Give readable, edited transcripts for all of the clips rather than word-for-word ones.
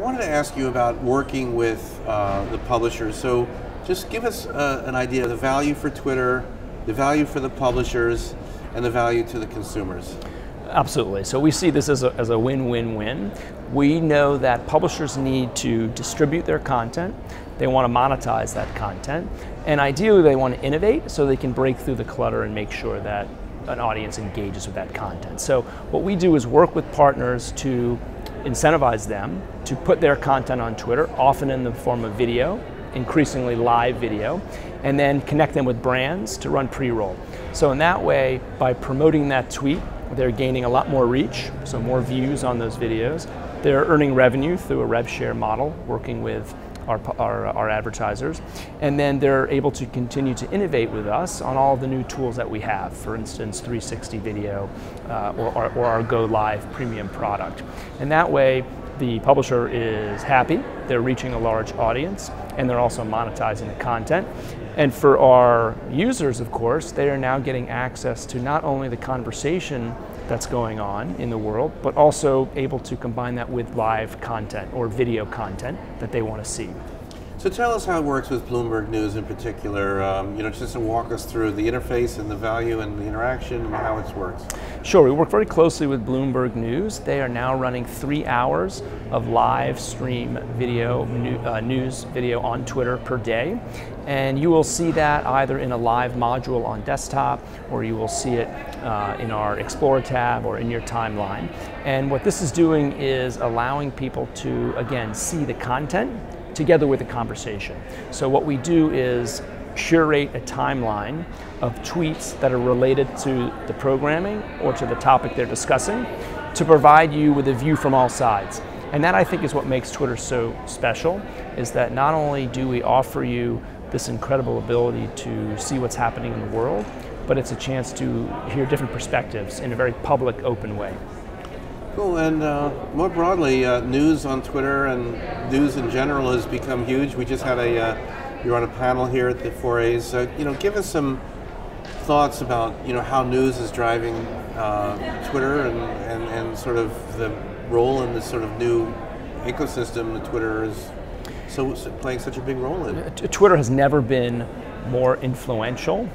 wanted to ask you about working with the publishers. So just give us an idea of the value for Twitter, the value for the publishers, and the value to the consumers. Absolutely. So we see this as a win-win-win. We know that publishers need to distribute their content. They want to monetize that content. And ideally, they want to innovate so they can break through the clutter and make sure that an audience engages with that content. So what we do is work with partners to incentivize them to put their content on Twitter, often in the form of video, increasingly live video, and then connect them with brands to run pre-roll. So in that way, by promoting that tweet, they're gaining a lot more reach, so more views on those videos. They're earning revenue through a rev share model, working with our advertisers, and then they're able to continue to innovate with us on all the new tools that we have, for instance 360 video or our Go Live premium product. And that way the publisher is happy, they're reaching a large audience, and they're also monetizing the content. And for our users, of course, they are now getting access to not only the conversation that's going on in the world, but also able to combine that with live content or video content that they want to see. So tell us how it works with Bloomberg News in particular, just to walk us through the interface and the value and the interaction and how it works. Sure, we work very closely with Bloomberg News. They are now running 3 hours of live stream video, news video on Twitter per day. And you will see that either in a live module on desktop, or you will see it in our Explorer tab or in your timeline. And what this is doing is allowing people to, again, see the content together with the conversation. So what we do is curate a timeline of tweets that are related to the programming or to the topic they're discussing to provide you with a view from all sides. And that, I think, is what makes Twitter so special, is that not only do we offer you this incredible ability to see what's happening in the world, but it's a chance to hear different perspectives in a very public, open way. Cool, and more broadly, news on Twitter and news in general has become huge. We just had you're on a panel here at the 4As. Give us some thoughts about, how news is driving Twitter and sort of the role in this sort of new ecosystem that Twitter is playing such a big role in. Twitter has never been more influential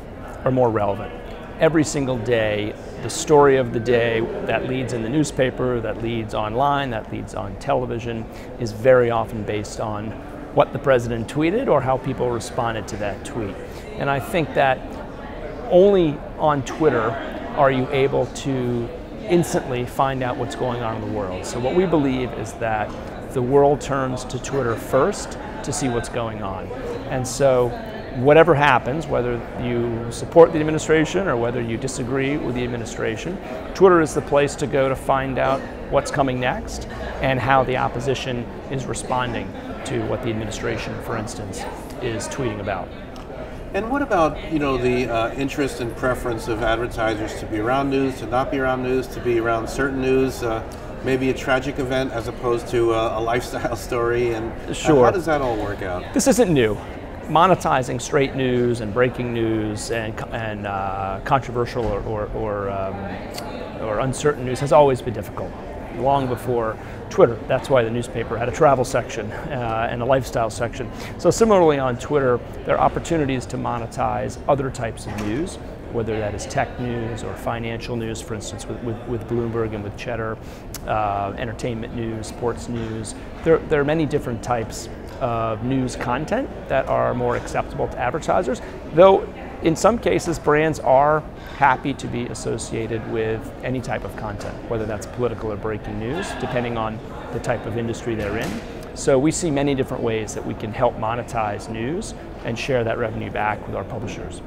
or more relevant. Every single day, the story of the day that leads in the newspaper, that leads online, that leads on television, is very often based on what the president tweeted or how people responded to that tweet. And I think that only on Twitter are you able to instantly find out what's going on in the world. So what we believe is that the world turns to Twitter first to see what's going on. And so whatever happens, whether you support the administration or whether you disagree with the administration, Twitter is the place to go to find out what's coming next and how the opposition is responding to what the administration, for instance, is tweeting about. And what about, the interest and preference of advertisers to be around news, to not be around news, to be around certain news, maybe a tragic event as opposed to a lifestyle story, and sure. How does that all work out? This isn't new. Monetizing straight news and breaking news and controversial or uncertain news has always been difficult, long before Twitter. That's why the newspaper had a travel section and a lifestyle section. So similarly on Twitter, there are opportunities to monetize other types of news, whether that is tech news or financial news, for instance, with Bloomberg and with Cheddar, entertainment news, sports news. There are many different types of news content that are more acceptable to advertisers, though in some cases brands are happy to be associated with any type of content, whether that's political or breaking news, depending on the type of industry they're in. So we see many different ways that we can help monetize news and share that revenue back with our publishers.